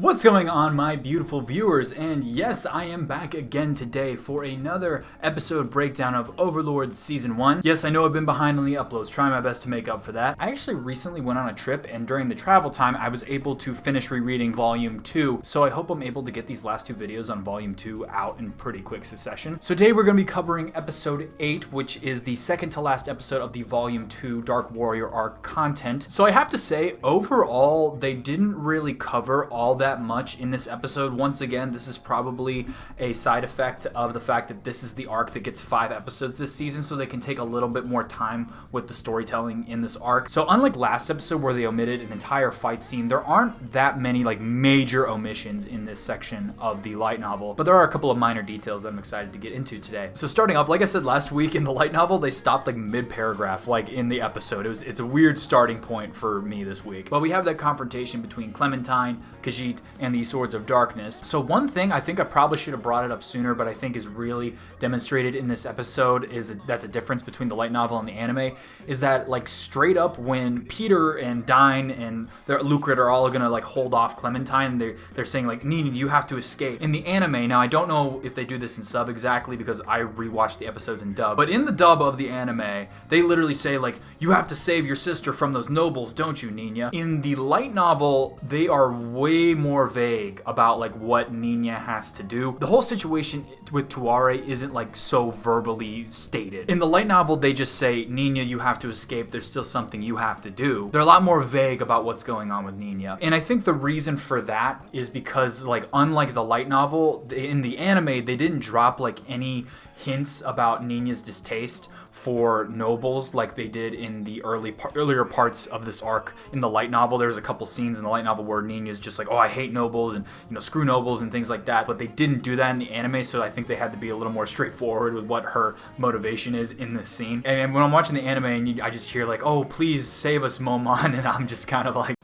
What's going on, my beautiful viewers? And yes, I am back again today for another episode breakdown of Overlord Season 1. Yes, I know I've been behind on the uploads, trying my best to make up for that. I actually recently went on a trip, and during the travel time, I was able to finish rereading Volume 2, so I hope I'm able to get these last two videos on Volume 2 out in pretty quick succession. So today we're going to be covering Episode 8, which is the second to last episode of the Volume 2 Dark Warrior arc content. So I have to say, overall, they didn't really cover all that much in this episode. Once again, this is probably a side effect of the fact that this is the arc that gets 5 episodes this season, so they can take a little bit more time with the storytelling in this arc. So unlike last episode where they omitted an entire fight scene, there aren't that many like major omissions in this section of the light novel, but there are a couple of minor details that I'm excited to get into today. So starting off, like I said last week, in the light novel they stopped like mid-paragraph like in the episode. It's a weird starting point for me this week. But we have that confrontation between Clementine, Khajiit, and the Swords of Darkness. So one thing I think I probably should have brought it up sooner, but I think is really demonstrated in this episode that's a difference between the light novel and the anime, is that like straight up when Peter and Dine and Lucret are all gonna like hold off Clementine, they're saying like, Nina, you have to escape. In the anime, now I don't know if they do this in sub exactly because I rewatched the episodes in dub, but in the dub of the anime, they literally say like, you have to save your sister from those nobles, don't you, Nina? In the light novel, they are way more vague about like what Nina has to do. The whole situation with Tuare isn't like so verbally stated. In the light novel, they just say, Nina, you have to escape. There's still something you have to do. They're a lot more vague about what's going on with Nina. And I think the reason for that is because like unlike the light novel, in the anime, they didn't drop like any hints about Nina's distaste for nobles like they did in the earlier parts of this arc. In the light novel, there's a couple scenes in the light novel where Nina's just like, oh, I hate nobles and, you know, screw nobles and things like that, but they didn't do that in the anime, so I think they had to be a little more straightforward with what her motivation is in this scene. And when I'm watching the anime and I just hear like, oh, please save us, Momon, and I'm just kind of like,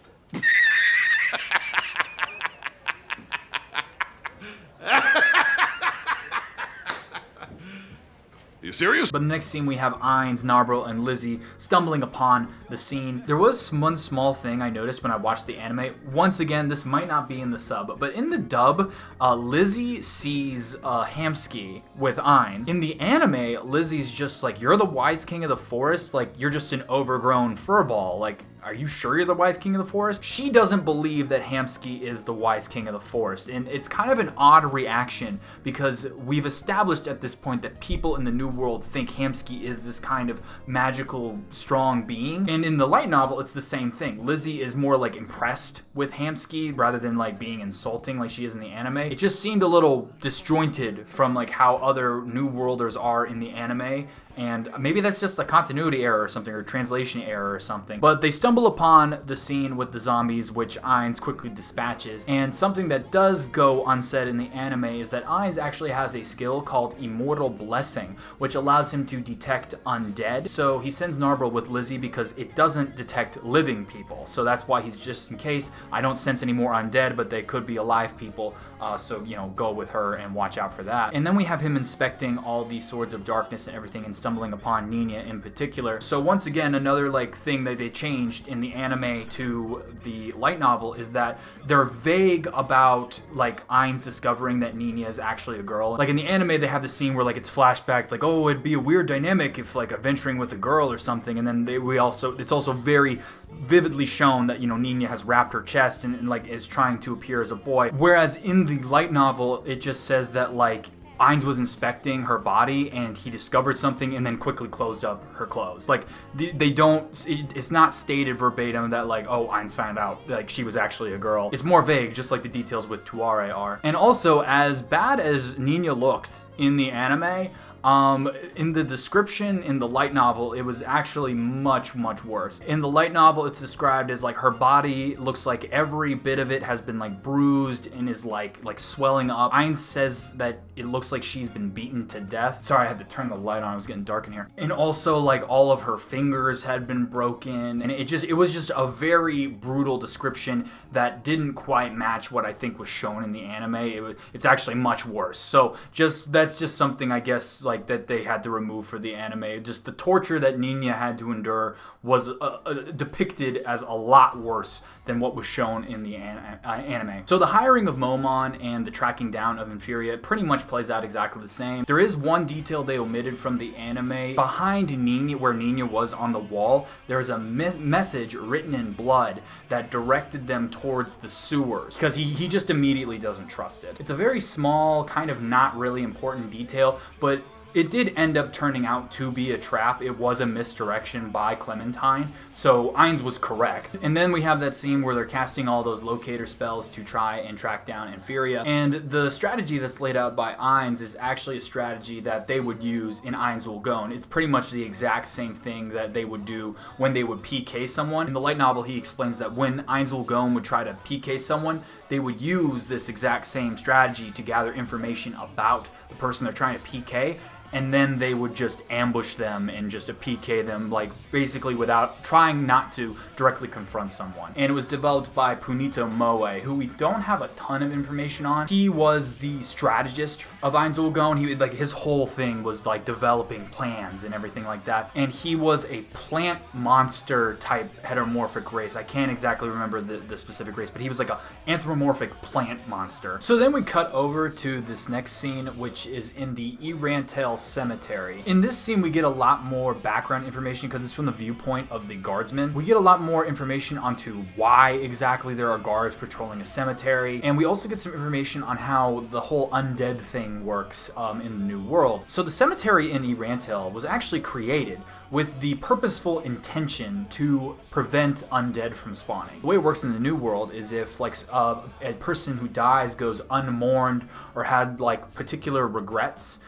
Are you serious? But the next scene we have Ainz, Narbril, and Lizzie stumbling upon the scene. There was one small thing I noticed when I watched the anime. Once again, this might not be in the sub, but in the dub, Lizzie sees Hamsky with Ainz. In the anime, Lizzie's just like, you're the wise king of the forest? Like, you're just an overgrown furball. Like, are you sure you're the wise king of the forest? She doesn't believe that Hamsky is the wise king of the forest. And it's kind of an odd reaction because we've established at this point that people in the New World think Hamsky is this kind of magical, strong being. And in the light novel, it's the same thing. Lizzie is more like impressed with Hamsky rather than like being insulting like she is in the anime. It just seemed a little disjointed from like how other New Worlders are in the anime. And maybe that's just a continuity error or something, or translation error or something. But they stumble upon the scene with the zombies, which Ainz quickly dispatches. And something that does go unsaid in the anime is that Ainz actually has a skill called Immortal Blessing, which allows him to detect undead. So he sends Narbril with Lizzie because it doesn't detect living people. So that's why he's just in case, I don't sense any more undead, but they could be alive people. So, you know, go with her and watch out for that. And then we have him inspecting all the Swords of Darkness and everything and stumbling upon Nina in particular. So once again, another like thing that they changed in the anime to the light novel is that they're vague about like Ainz discovering that Nina is actually a girl. Like in the anime, they have the scene where like it's flashback, like, oh, it'd be a weird dynamic if like adventuring with a girl or something. And then it's also very vividly shown that, you know, Nina has wrapped her chest and like is trying to appear as a boy. Whereas in the light novel, it just says that like Ainz was inspecting her body and he discovered something and then quickly closed up her clothes. Like they don't, it's not stated verbatim that like, oh, Ainz found out like she was actually a girl. It's more vague, just like the details with Tuare are. And also, as bad as Nina looked in the anime, in the description in the light novel, it was actually much, much worse. In the light novel, it's described as like her body looks like every bit of it has been like bruised and is like swelling up. Ainz says that it looks like she's been beaten to death. Sorry, I had to turn the light on. It was getting dark in here. And also like all of her fingers had been broken. And it was just a very brutal description that didn't quite match what I think was shown in the anime. It's actually much worse. So that's just something I guess like like that they had to remove for the anime. Just the torture that Nina had to endure was depicted as a lot worse than what was shown in the anime. So the hiring of Momon and the tracking down of Inferior pretty much plays out exactly the same. There is one detail they omitted from the anime. Behind Nina, where Nina was on the wall, there is a message written in blood that directed them towards the sewers, because he just immediately doesn't trust it. It's a very small, kind of not really important detail, but it did end up turning out to be a trap. It was a misdirection by Clementine, so Ainz was correct. And then we have that scene where they're casting all those locator spells to try and track down Inferior. And the strategy that's laid out by Ainz is actually a strategy that they would use in Ainz Ul Gone. It's pretty much the exact same thing that they would do when they would PK someone. In the light novel, he explains that when Ainz Ul Gone would try to PK someone, they would use this exact same strategy to gather information about the person they're trying to PK, and then they would just ambush them and just PK them, like basically without trying not to directly confront someone. And it was developed by Punito Moe, who we don't have a ton of information on. He was the strategist of Ainz Ul Gone. His whole thing was like developing plans and everything like that. And he was a plant monster type heteromorphic race. I can't exactly remember the specific race, but he was like an anthropomorphic plant monster. So then we cut over to this next scene, which is in the Irantel cemetery. In this scene, we get a lot more background information because it's from the viewpoint of the guardsmen. We get a lot more information onto why exactly there are guards patrolling a cemetery, and we also get some information on how the whole undead thing works in the New World. So the cemetery in Irantel was actually created with the purposeful intention to prevent undead from spawning. The way it works in the New World is if like a person who dies goes unmourned or had like particular regrets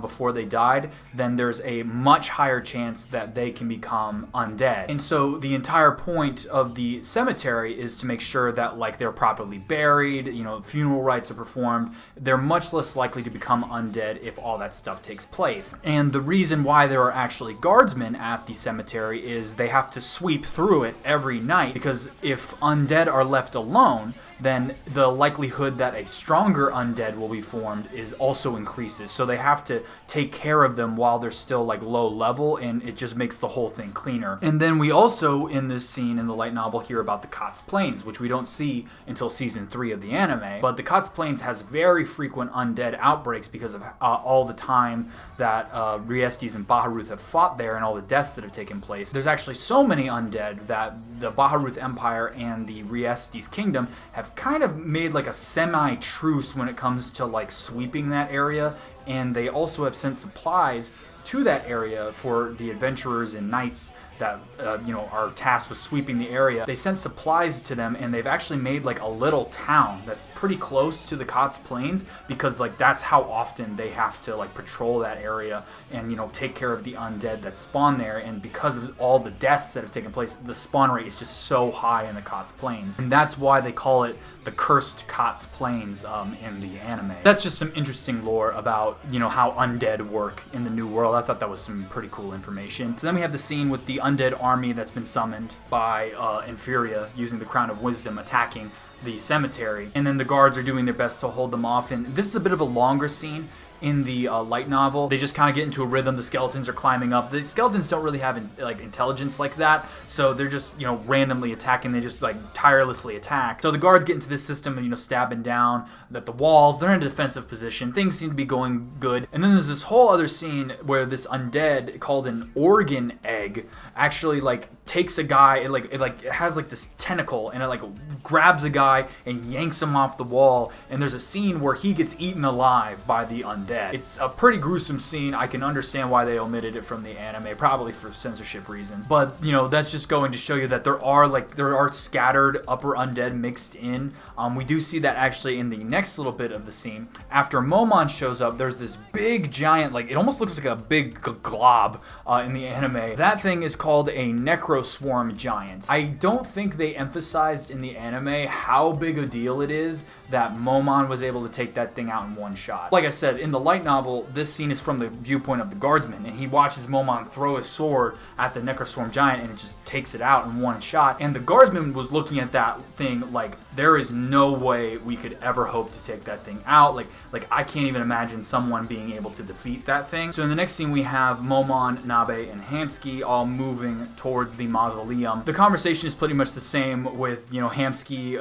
before they died, then there's a much higher chance that they can become undead. And so the entire point of the cemetery is to make sure that like they're properly buried, funeral rites are performed. They're much less likely to become undead if all that stuff takes place. And the reason why there are actually guardsmen at the cemetery is they have to sweep through it every night, because if undead are left alone, then the likelihood that a stronger undead will be formed is also increases. So they have to take care of them while they're still like low level, and it just makes the whole thing cleaner. And then we also, in this scene in the light novel, hear about the Kotz Plains, which we don't see until season 3 of the anime. But the Kotz Plains has very frequent undead outbreaks because of all the time that Riestes and Baharuth have fought there and all the deaths that have taken place. There's actually so many undead that the Baharuth Empire and the Riestes Kingdom have kind of made like a semi-truce when it comes to like sweeping that area, and they also have sent supplies to that area for the adventurers and knights that are tasked with sweeping the area. They sent supplies to them, and they've actually made like a little town that's pretty close to the Kotz Plains, because like that's how often they have to like patrol that area and take care of the undead that spawn there. And because of all the deaths that have taken place, the spawn rate is just so high in the Kotz Plains, and that's why they call it the Cursed Kotz Plains in the anime. That's just some interesting lore about how undead work in the New World. I thought that was some pretty cool information. So then we have the scene with the undead army that's been summoned by Inferior using the Crown of Wisdom, attacking the cemetery, and then the guards are doing their best to hold them off. And this is a bit of a longer scene. In the light novel, they just kind of get into a rhythm. The skeletons are climbing up. The skeletons don't really have intelligence like that, so they're just randomly attacking. They just like tirelessly attack. So the guards get into this system of stabbing down at the walls. They're in a defensive position. Things seem to be going good. And then there's this whole other scene where this undead called an organ egg actually like takes a guy. It has like this tentacle, and it like grabs a guy and yanks him off the wall. And there's a scene where he gets eaten alive by the undead. It's a pretty gruesome scene. I can understand why they omitted it from the anime, probably for censorship reasons. But that's just going to show you that there are scattered upper undead mixed in. We do see that actually in the next little bit of the scene. After Momon shows up, there's this big giant, it almost looks like a big glob in the anime. That thing is called a Necroswarm giants. I don't think they emphasized in the anime how big a deal it is that Momon was able to take that thing out in one shot. Like I said, in the light novel, this scene is from the viewpoint of the guardsman, and he watches Momon throw his sword at the Necroswarm giant, and it just takes it out in one shot. And the guardsman was looking at that thing like, there is no way we could ever hope to take that thing out. Like I can't even imagine someone being able to defeat that thing. So in the next scene, we have Momon, Nabe, and Hamsky all moving towards the mausoleum. The conversation is pretty much the same with, Hamsky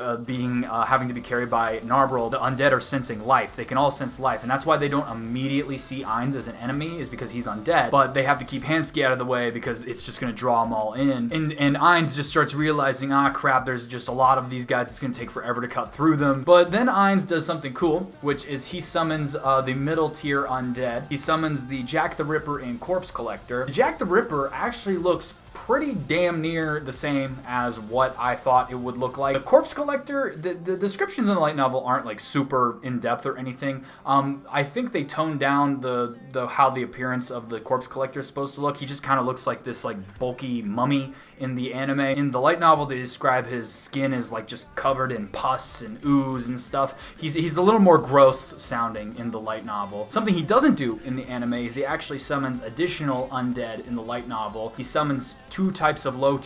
having to be carried by Narbril. The undead are sensing life. They can all sense life, and that's why they don't immediately see Ainz as an enemy, is because he's undead. But they have to keep Hamsky out of the way because it's just going to draw them all in. And Ainz just starts realizing, crap, there's just a lot of these guys. It's going to take forever to cut through them. But then Ainz does something cool, which is he summons the middle tier undead. He summons the Jack the Ripper and Corpse Collector. The Jack the Ripper actually looks pretty damn near the same as what I thought it would look like. The Corpse Collector, the descriptions in the light novel aren't like super in-depth or anything. I think they toned down the how the appearance of the Corpse Collector is supposed to look. He just kind of looks like this like bulky mummy in the anime. In the light novel, they describe his skin as like just covered in pus and ooze and stuff. He's a little more gross sounding in the light novel. Something he doesn't do in the anime is he actually summons additional undead in the light novel. He summons two types of lower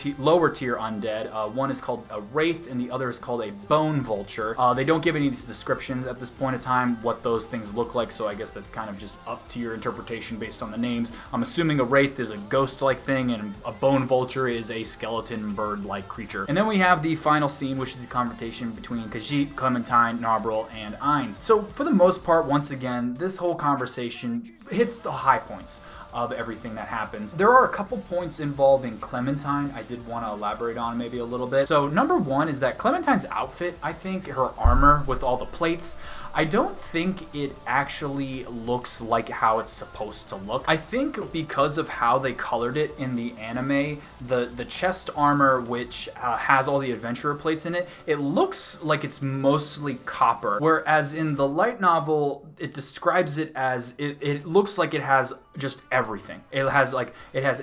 tier undead. One is called a wraith and the other is called a bone vulture. They don't give any descriptions at this point in time what those things look like, so I guess that's kind of just up to your interpretation based on the names. I'm assuming a wraith is a ghost-like thing and a bone vulture is a skeleton bird-like creature. And then we have the final scene, which is the confrontation between Khajiit, Clementine, Narbril, and Ainz. So for the most part, once again, this whole conversation hits the high points of everything that happens. There are a couple points involving Clementine I did want to elaborate on maybe a little bit. So number one is that Clementine's outfit, I think her armor with all the plates, I don't think it actually looks like how it's supposed to look. I think because of how they colored it in the anime, the chest armor, which has all the adventurer plates in it, it looks like it's mostly copper. Whereas in the light novel, it describes it as, it looks like it has just everything. It has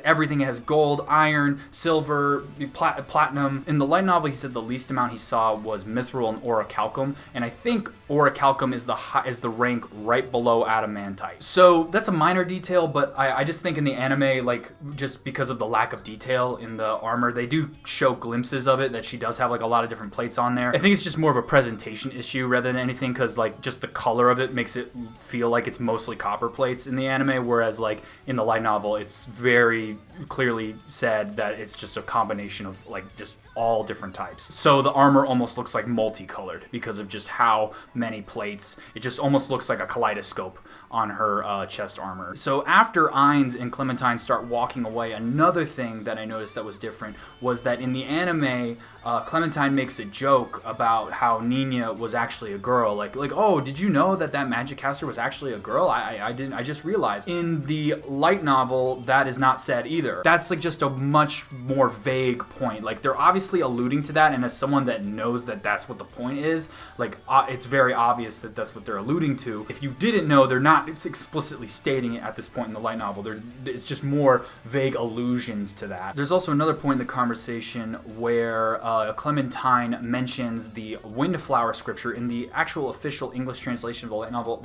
everything. It has gold, iron, silver, platinum. In the light novel, he said the least amount he saw was mithril and orichalcum, and I think orichalcum is the rank right below adamantite. So that's a minor detail, but I just think in the anime, like, just because of the lack of detail in the armor, they do show glimpses of it, that she does have like a lot of different plates on there. I think it's just more of a presentation issue rather than anything, because like just the color of it makes it feel like it's mostly copper plates in the anime, whereas like in the light novel, it's very clearly said that it's just a combination of like just all different types. So the armor almost looks like multicolored because of just how many plates. It just almost looks like a kaleidoscope on her chest armor. So after Ainz and Clementine start walking away, another thing that I noticed that was different was that in the anime, Clementine makes a joke about how Nina was actually a girl. Like, oh, did you know that magic caster was actually a girl? I didn't. I just realized. In the light novel, that is not said either. That's like just a much more vague point. Like, they're obviously alluding to that, and as someone that knows that that's what the point is, like, it's very obvious that that's what they're alluding to. If you didn't know, they're not explicitly stating it at this point in the light novel. It's just more vague allusions to that. There's also another point in the conversation where Clementine mentions the Windflower scripture. In the actual official English translation of the light novel,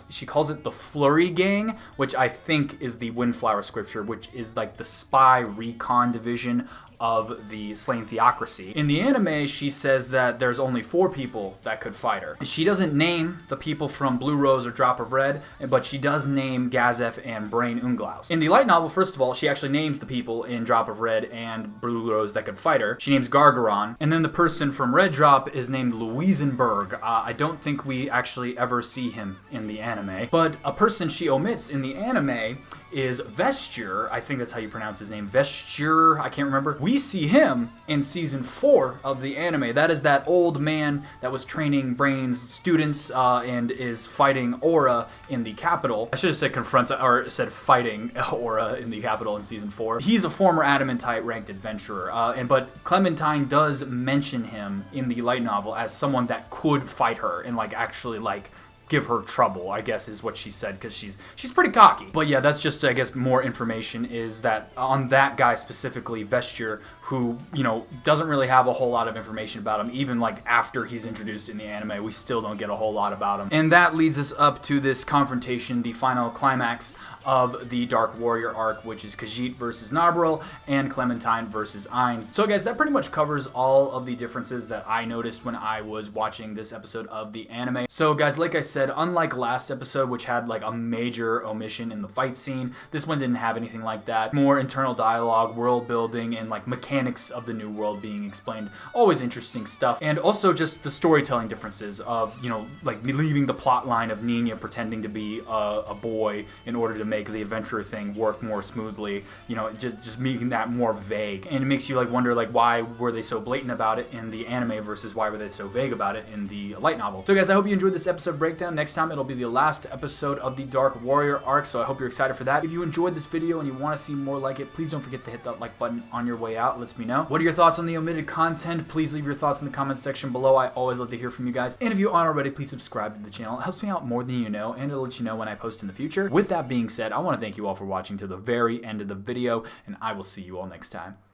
she calls it the Flurry Gang, which I think is the Windflower scripture, which is like the spy recon division of the Slain Theocracy. In the anime, she says that there's only 4 people that could fight her. She doesn't name the people from Blue Rose or Drop of Red, but she does name Gazef and Brain Unglaus. In the light novel, first of all, she actually names the people in Drop of Red and Blue Rose that could fight her. She names Gargaron, and then the person from Red Drop is named Louisenberg. I don't think we actually ever see him in the anime, but a person she omits in the anime is Vesture. I think that's how you pronounce his name. Vesture, I can't remember. We see him in season 4 of the anime. That is that old man that was training Brain's students and is fighting Aura in the capital. I should have said confronts, or said fighting Aura in the capital in season 4. He's a former Adamantite ranked adventurer, but Clementine does mention him in the light novel as someone that could fight her and like actually like give her trouble, I guess is what she said, because she's pretty cocky. But yeah, that's just, I guess, more information is that on that guy specifically, Vesture, who, you know, doesn't really have a whole lot of information about him. Even like after he's introduced in the anime, we still don't get a whole lot about him. And that leads us up to this confrontation, the final climax of the Dark Warrior arc, which is Khajiit versus Narbril and Clementine versus Ainz. So guys, that pretty much covers all of the differences that I noticed when I was watching this episode of the anime. So guys, like I said, unlike last episode, which had like a major omission in the fight scene, this one didn't have anything like that. More internal dialogue, world building, and like mechanics of the new world being explained. Always interesting stuff. And also just the storytelling differences of, you know, like leaving the plot line of Nina pretending to be a boy in order to make the adventurer thing work more smoothly, you know, just making that more vague. And it makes you like wonder like why were they so blatant about it in the anime versus why were they so vague about it in the light novel. So guys, I hope you enjoyed this episode breakdown. Next time it'll be the last episode of the Dark Warrior arc, so I hope you're excited for that. If you enjoyed this video and you want to see more like it, please don't forget to hit that like button on your way out. It lets me know. What are your thoughts on the omitted content? Please leave your thoughts in the comments section below. I always love to hear from you guys. And if you aren't already, please subscribe to the channel. It helps me out more than you know, and it'll let you know when I post in the future. With that being said, I want to thank you all for watching to the very end of the video, and I will see you all next time.